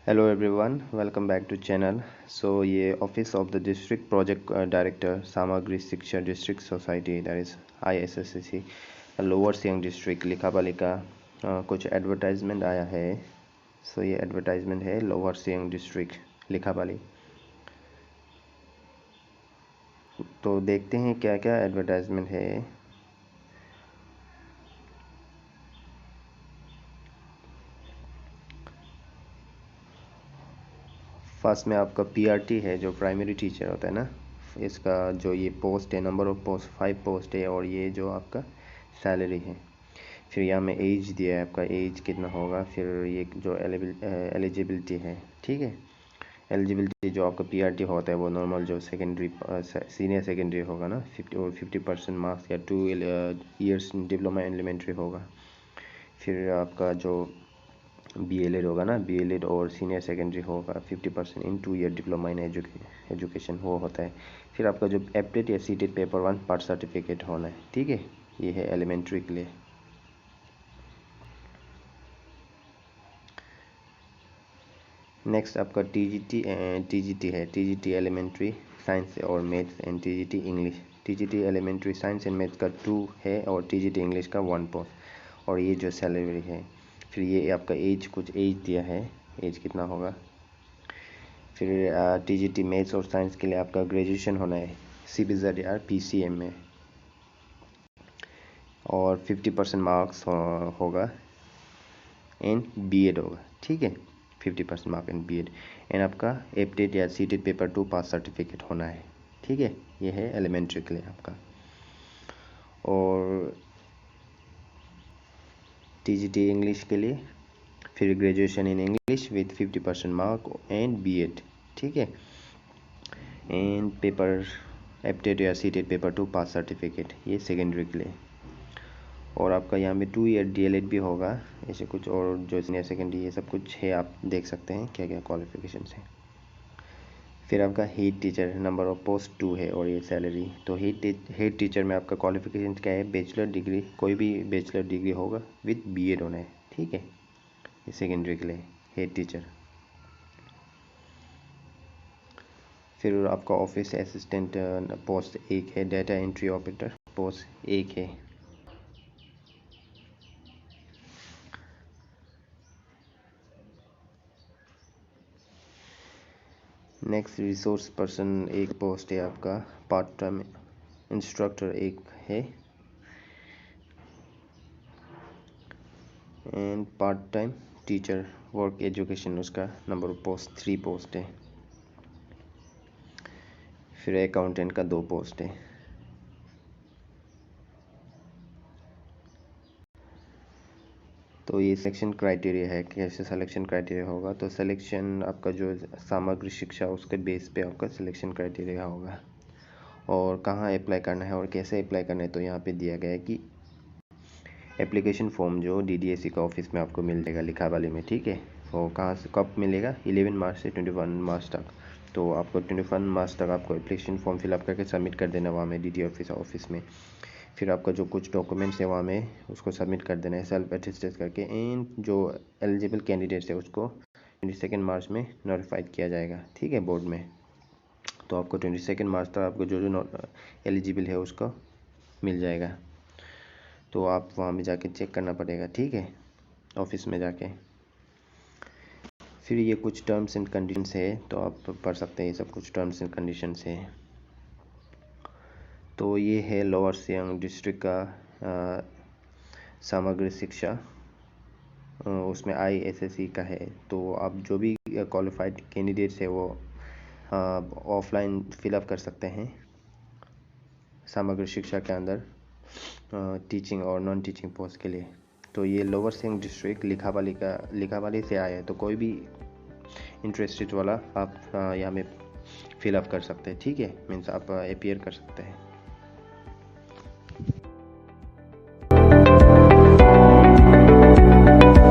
Hello everyone, welcome back to channel. ये office of the district project director Samagra Shiksha district society that is ISSCC lower Siang district Likhabali का कुछ advertisement आया है। ये advertisement है लोअर सियांग डिस्ट्रिक्ट लिखाबाली। तो देखते हैं क्या क्या एडवर्टाइजमेंट है। फर्स्ट में आपका PRT है, जो प्राइमरी टीचर होता है ना, इसका जो ये पोस्ट है, नंबर ऑफ पोस्ट 5 पोस्ट है, और ये जो आपका सैलरी है। फिर यहाँ में एज दिया है, आपका एज कितना होगा। फिर ये जो एलिजिबिलिटी है, ठीक है। एलिजिबिलिटी जो आपका PRT होता है वो नॉर्मल जो सेकेंडरी सीनियर सेकेंडरी होगा ना, 50% मार्क्स, या 2 ईयर्स डिप्लोमा एलिमेंट्री होगा। फिर आपका जो BLED होगा ना, BLED और सीनियर सेकेंडरी होगा 50% इन 2 ईयर डिप्लोमा इन एजुकेशन वो होता है। फिर आपका जो एप्टेड या सीटेड पेपर 1 पार्ट सर्टिफिकेट होना है, ठीक है। ये है एलिमेंट्री के लिए। नेक्स्ट आपका TGT है, TGT एलिमेंट्री साइंस और maths and TGT English. TGT elementary science and maths का 2 है और TGT इंग्लिश का 1 पोस्ट, और ये जो सैलरी है। फिर ये आपका एज, कुछ एज दिया है, एज कितना होगा। फिर TGT मैथ्स और साइंस के लिए आपका ग्रेजुएशन होना है CBZ या PCM में, और 50% मार्क्स होगा एंड BEd होगा, ठीक है। 50% मार्क एंड BEd एंड आपका एप्टेड या सीटेड पेपर 2 पास सर्टिफिकेट होना है, ठीक है। ये है एलिमेंट्री के लिए आपका। और TGT इंग्लिश के लिए फिर graduation in English with 50% mark and BEd, ठीक है। एंड पेपर एप्टेड या सीटेड पेपर 2 पास सर्टिफिकेट, ये सेकेंडरी के लिए। और आपका यहाँ में 2 ईयर DLED भी होगा, ऐसे कुछ। और जो सीनियर सेकेंडरी ये सब कुछ है, आप देख सकते हैं क्या क्या क्वालिफिकेशन है। फिर आपका head teacher number of post 2 है, और ये सैलरी। तो हेड टीचर में आपका क्वालिफिकेशन क्या है, बैचलर डिग्री, कोई भी बैचलर डिग्री होगा विथ BEd होना है, ठीक है। ये सेकेंडरी के लिए हेड टीचर। फिर आपका ऑफिस असिस्टेंट पोस्ट 1 है, डाटा एंट्री ऑपरेटर पोस्ट 1 है। नेक्स्ट रिसोर्स पर्सन 1 पोस्ट है आपका। पार्ट टाइम इंस्ट्रक्टर 1 है, and part time teacher work education, उसका नंबर ऑफ पोस्ट 3 पोस्ट है। फिर अकाउंटेंट का 2 पोस्ट है। तो ये सिलेक्शन क्राइटेरिया है, कैसे सिलेक्शन क्राइटेरिया होगा। तो सिलेक्शन आपका जो सामग्री शिक्षा, उसके बेस पे आपका सिलेक्शन क्राइटेरिया होगा। और कहाँ अप्लाई करना है और कैसे अप्लाई करना है, तो यहाँ पे दिया गया है कि एप्लीकेशन फॉर्म जो DDSE का ऑफिस में आपको मिल जाएगा लिखावाली में, ठीक है। वो कहाँ से कब मिलेगा, 11 मार्च से 21 मार्च तक। तो आपको 21 मार्च तक आपको एप्लीकेशन फॉर्म फिलअप करके सबमिट कर देना वहाँ में DD ऑफिस में। फिर आपका जो कुछ डॉक्यूमेंट्स है वहाँ में उसको सबमिट कर देना है सेल्फ अटेस्टेड करके। एंड जो एलिजिबल कैंडिडेट्स है उसको 22 मार्च में नोटिफाइड किया जाएगा, ठीक है, बोर्ड में। तो आपको 22 मार्च तक आपको जो जो एलिजिबल है उसको मिल जाएगा। तो आप वहाँ में जाके चेक करना पड़ेगा, ठीक है, ऑफिस में जाके। फिर ये कुछ टर्म्स एंड कंडीशंस है, तो आप पढ़ सकते हैं, ये सब कुछ टर्म्स एंड कंडीशंस है। तो ये है लोअर सियांग डिस्ट्रिक्ट का सामग्री शिक्षा, उसमें ISSE का है। तो आप जो भी क्वालिफाइड कैंडिडेट्स है वो ऑफलाइन फिलअप कर सकते हैं सामग्री शिक्षा के अंदर टीचिंग और नॉन टीचिंग पोस्ट के लिए। तो ये लोअर सियांग डिस्ट्रिक्ट लिखावाली से आया है। तो कोई भी इंटरेस्टेड वाला आप यहाँ में फिलअप कर सकते हैं, ठीक है, मीन्स आप अपीयर कर सकते हैं।